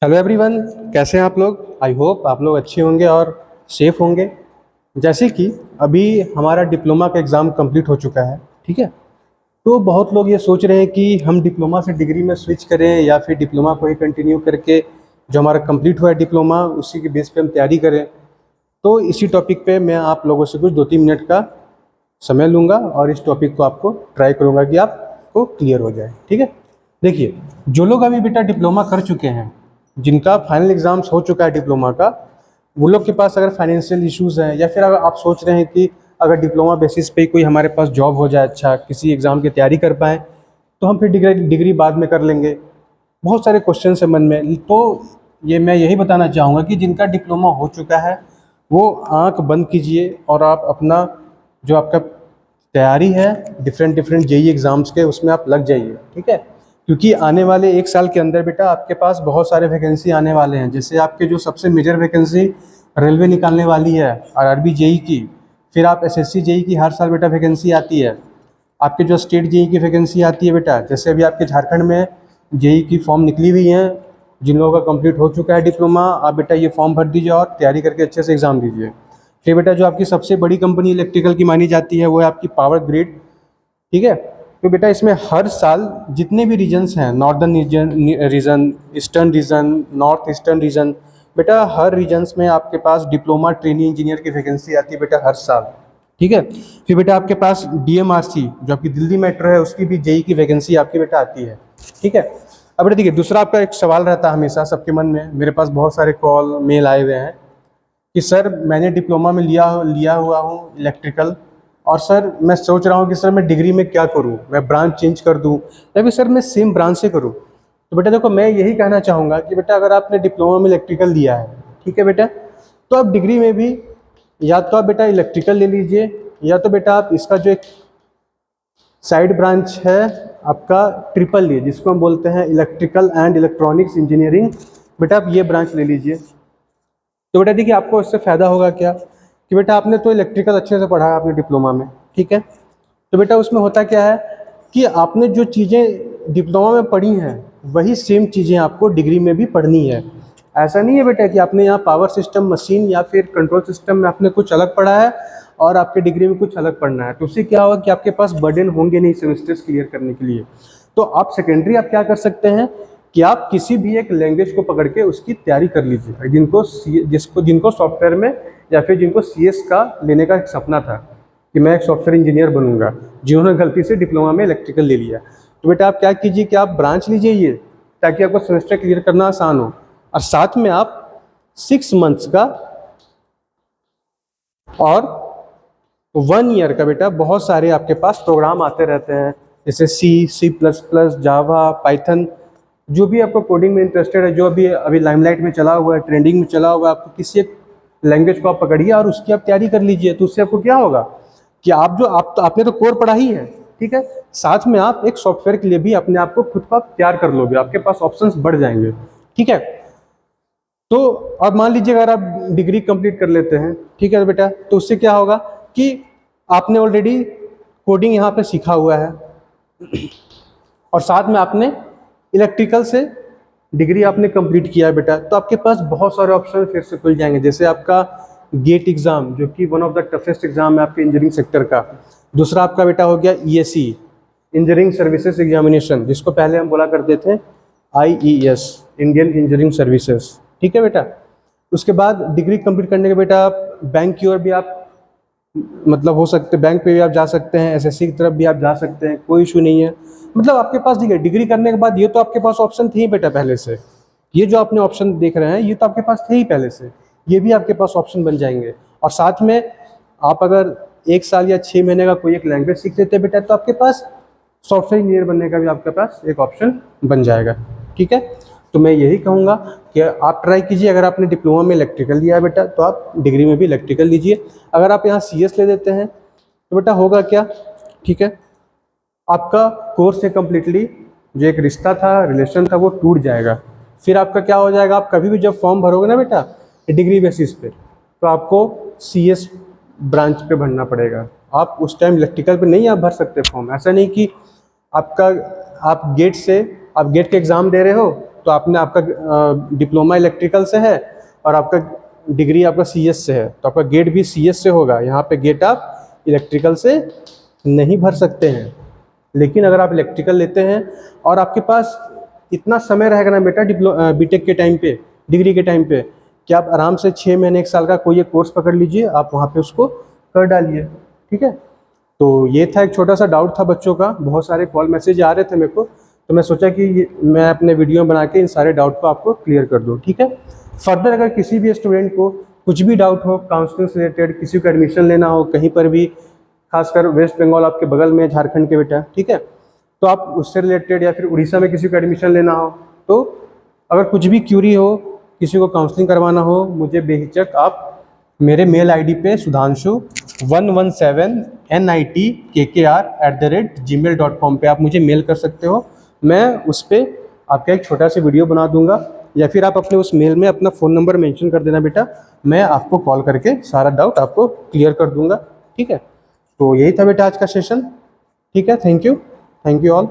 Hello everyone, कैसे हैं आप लोग। आई होप आप लोग अच्छे होंगे और सेफ होंगे। जैसे कि अभी हमारा डिप्लोमा का एग्ज़ाम कंप्लीट हो चुका है, ठीक है। तो बहुत लोग ये सोच रहे हैं कि हम डिप्लोमा से डिग्री में स्विच करें या फिर डिप्लोमा को ही कंटिन्यू करके जो हमारा कंप्लीट हुआ है डिप्लोमा उसी के बेस पे हम तैयारी करें। तो इसी टॉपिक पे मैं आप लोगों से कुछ 2-3 मिनट का समय लूँगा और इस टॉपिक को आपको ट्राई करूँगा कि आपको क्लियर हो जाए, ठीक है। देखिए, जो लोग अभी बेटा डिप्लोमा कर चुके हैं, जिनका फाइनल एग्ज़ाम्स हो चुका है डिप्लोमा का, वो लोग के पास अगर फाइनेंशियल इश्यूज़ हैं या फिर अगर आप सोच रहे हैं कि अगर डिप्लोमा बेसिस पे कोई हमारे पास जॉब हो जाए, अच्छा किसी एग्ज़ाम की तैयारी कर पाएँ, तो हम फिर डिग्री बाद में कर लेंगे। बहुत सारे क्वेश्चन है मन में। तो ये मैं यही बताना चाहूँगा कि जिनका डिप्लोमा हो चुका है वो आँख बंद कीजिए और आप अपना जो आपका तैयारी है डिफरेंट डिफरेंट जेईई एग्ज़ाम्स के उसमें आप लग जाइए, ठीक है। क्योंकि आने वाले 1 साल के अंदर बेटा आपके पास बहुत सारे वैकेंसी आने वाले हैं। जैसे आपके जो सबसे मेजर वैकेंसी रेलवे निकालने वाली है, आरआरबी जेईई की। फिर आप एसएससी जेईई की हर साल बेटा वैकेंसी आती है। आपके जो स्टेट जेईई की वैकेंसी आती है बेटा, जैसे अभी आपके झारखंड में जेईई की फॉर्म निकली हुई हैं। जिन लोगों का कंप्लीट हो चुका है डिप्लोमा, आप बेटा ये फॉर्म भर दीजिए और तैयारी करके अच्छे से एग्ज़ाम दीजिए। फिर बेटा जो आपकी सबसे बड़ी कंपनी इलेक्ट्रिकल की मानी जाती है वो है आपकी पावर ग्रिड, ठीक है। तो बेटा इसमें हर साल जितने भी रीजन्स हैं, northern region, eastern region, north eastern region, बेटा हर रीजन्स में आपके पास डिप्लोमा ट्रेनिंग इंजीनियर की वैकेंसी आती है बेटा हर साल, ठीक है। फिर बेटा आपके पास डीएमआरसी जो आपकी दिल्ली मेट्रो है उसकी भी जेई की वैकेंसी आपकी बेटा आती है, ठीक है। अब बेटा देखिए, दूसरा आपका एक सवाल रहता है हमेशा सबके मन में, मेरे पास बहुत सारे कॉल मेल आए हुए हैं कि सर मैंने डिप्लोमा में लिया हुआ हूँ इलेक्ट्रिकल, और सर मैं सोच रहा हूँ कि सर मैं डिग्री में क्या करूँ, मैं ब्रांच चेंज कर दूँ या फिर सर मैं सेम ब्रांच से करूँ। तो बेटा देखो, मैं यही कहना चाहूँगा कि बेटा अगर आपने डिप्लोमा में इलेक्ट्रिकल लिया है, ठीक है बेटा, तो आप डिग्री में भी या तो आप बेटा इलेक्ट्रिकल ले लीजिए या तो बेटा आप इसका जो एक साइड ब्रांच है आपका ट्रिपल ई जिसको हम बोलते हैं इलेक्ट्रिकल एंड इलेक्ट्रॉनिक्स इंजीनियरिंग, बेटा आप ये ब्रांच ले लीजिए। तो बेटा देखिए, आपको इससे फ़ायदा होगा क्या कि बेटा आपने तो इलेक्ट्रिकल अच्छे से पढ़ा है आपने डिप्लोमा में, ठीक है। तो बेटा उसमें होता क्या है कि आपने जो चीज़ें डिप्लोमा में पढ़ी हैं वही सेम चीज़ें आपको डिग्री में भी पढ़नी है। ऐसा नहीं है बेटा कि आपने यहाँ पावर सिस्टम मशीन या फिर कंट्रोल सिस्टम में आपने कुछ अलग पढ़ा है और आपके डिग्री में कुछ अलग पढ़ना है। तो उससे क्या होगा कि आपके पास बर्डन होंगे नहीं सेमेस्टर्स क्लियर करने के लिए। तो आप सेकेंडरी आप क्या कर सकते हैं कि आप किसी भी एक लैंग्वेज को पकड़ के उसकी तैयारी कर लीजिए। जिनको सॉफ्टवेयर में या फिर जिनको सीएस का लेने का एक सपना था कि मैं एक सॉफ्टवेयर इंजीनियर बनूंगा, जिन्होंने गलती से डिप्लोमा में इलेक्ट्रिकल ले लिया, तो बेटा आप क्या कीजिए कि आप ब्रांच लीजिए ये, ताकि आपको सेमेस्टर क्लियर करना आसान हो। और साथ में आप 6 मंथ्स का और 1 ईयर का बेटा बहुत सारे आपके पास प्रोग्राम आते रहते हैं, जैसे C++, जावा, पाइथन। जो भी आपको कोडिंग में इंटरेस्टेड है, जो अभी अभी लाइमलाइट में चला हुआ है, ट्रेंडिंग में चला हुआ है, आपको किसी एक लैंग्वेज को आप पकड़िए और उसकी आप तैयारी कर लीजिए। तो उससे आपको क्या होगा कि आपने तो कोर पढ़ा ही है, ठीक है, साथ में आप एक सॉफ्टवेयर के लिए भी अपने आप को खुद का तैयार कर लोगे, आपके पास ऑप्शंस बढ़ जाएंगे, ठीक है। तो अब मान लीजिए अगर आप डिग्री कंप्लीट कर लेते हैं, ठीक है बेटा, तो उससे क्या होगा कि आपने ऑलरेडी कोडिंग यहाँ पे सीखा हुआ है और साथ में आपने इलेक्ट्रिकल से डिग्री आपने कंप्लीट किया है बेटा, तो आपके पास बहुत सारे ऑप्शन फिर से खुल जाएंगे। जैसे आपका गेट एग्ज़ाम जो कि one of the toughest exam है आपके इंजीनियरिंग सेक्टर का। दूसरा आपका बेटा हो गया ईएसई, इंजीनियरिंग सर्विसेज एग्जामिनेशन, जिसको पहले हम बोला करते थे आईईएस, इंडियन इंजीनियरिंग सर्विसेज, ठीक है बेटा। उसके बाद डिग्री कंप्लीट करने के बेटा आप बैंक की ओर भी आप मतलब हो सकते, बैंक पे भी आप जा सकते हैं, एसएससी की तरफ भी आप जा सकते हैं, कोई इशू नहीं है। मतलब आपके पास ठीक है, डिग्री करने के बाद ये तो आपके पास ऑप्शन थे ही बेटा पहले से। ये जो आपने ऑप्शन देख रहे हैं ये तो आपके पास थे ही पहले से, ये भी आपके पास ऑप्शन बन जाएंगे। और साथ में आप अगर 1 साल या 6 महीने का कोई एक लैंग्वेज सीख लेते हैं बेटा, तो आपके पास सॉफ्टवेयर इंजीनियर बनने का भी आपके पास एक ऑप्शन बन जाएगा, ठीक है। तो मैं यही कहूँगा कि आप ट्राई कीजिए। अगर आपने डिप्लोमा में इलेक्ट्रिकल लिया है बेटा, तो आप डिग्री में भी इलेक्ट्रिकल लीजिए। अगर आप यहाँ सीएस ले देते हैं तो बेटा होगा क्या, ठीक है, आपका कोर्स से कम्प्लीटली जो एक रिश्ता था, रिलेशन था, वो टूट जाएगा। फिर आपका क्या हो जाएगा, आप कभी भी जब फॉर्म भरोगे ना बेटा डिग्री बेसिस पे, तो आपको सीएस ब्रांच पे भरना पड़ेगा। आप उस टाइम इलेक्ट्रिकल पे नहीं आप भर सकते फॉर्म। ऐसा नहीं कि आपका आप गेट के एग्ज़ाम दे रहे हो तो आपने आपका डिप्लोमा इलेक्ट्रिकल से है और आपका डिग्री आपका CS से है, तो आपका गेट भी CS से होगा। यहाँ पे गेट आप इलेक्ट्रिकल से नहीं भर सकते हैं। लेकिन अगर आप इलेक्ट्रिकल लेते हैं और आपके पास इतना समय रहेगा ना बेटा बीटेक के टाइम पे, डिग्री के टाइम पे, कि आप आराम से 6 महीने 1 साल का कोई एक कोर्स पकड़ लीजिए, आप वहाँ पे उसको कर डालिए। ठीक है, तो ये था एक छोटा सा डाउट था बच्चों का, बहुत सारे कॉल मैसेज आ रहे थे मेरे को, तो मैं सोचा कि मैं अपने वीडियो बना के इन सारे डाउट को आपको क्लियर कर दूँ। ठीक है, फर्दर अगर किसी भी स्टूडेंट को कुछ भी डाउट हो काउंसलिंग से रिलेटेड, किसी को एडमिशन लेना हो कहीं पर भी, खासकर वेस्ट बंगाल आपके बगल में, झारखंड के बेटा, ठीक है, तो आप उससे रिलेटेड, या फिर उड़ीसा में किसी को एडमिशन लेना हो, तो अगर कुछ भी क्यूरी हो, किसी को काउंसलिंग करवाना हो, मुझे बेहिचक आप मेरे मेल आईडी पे sudhanshu117nitkr@gmail.com पे आप मुझे मेल कर सकते हो। मैं उस पर आपका एक छोटा सा वीडियो बना दूंगा, या फिर आप अपने उस मेल में अपना फ़ोन नंबर मेंशन कर देना बेटा, मैं आपको कॉल करके सारा डाउट आपको क्लियर कर दूंगा। ठीक है, तो यही था बेटा आज का सेशन। ठीक है, थैंक यू ऑल।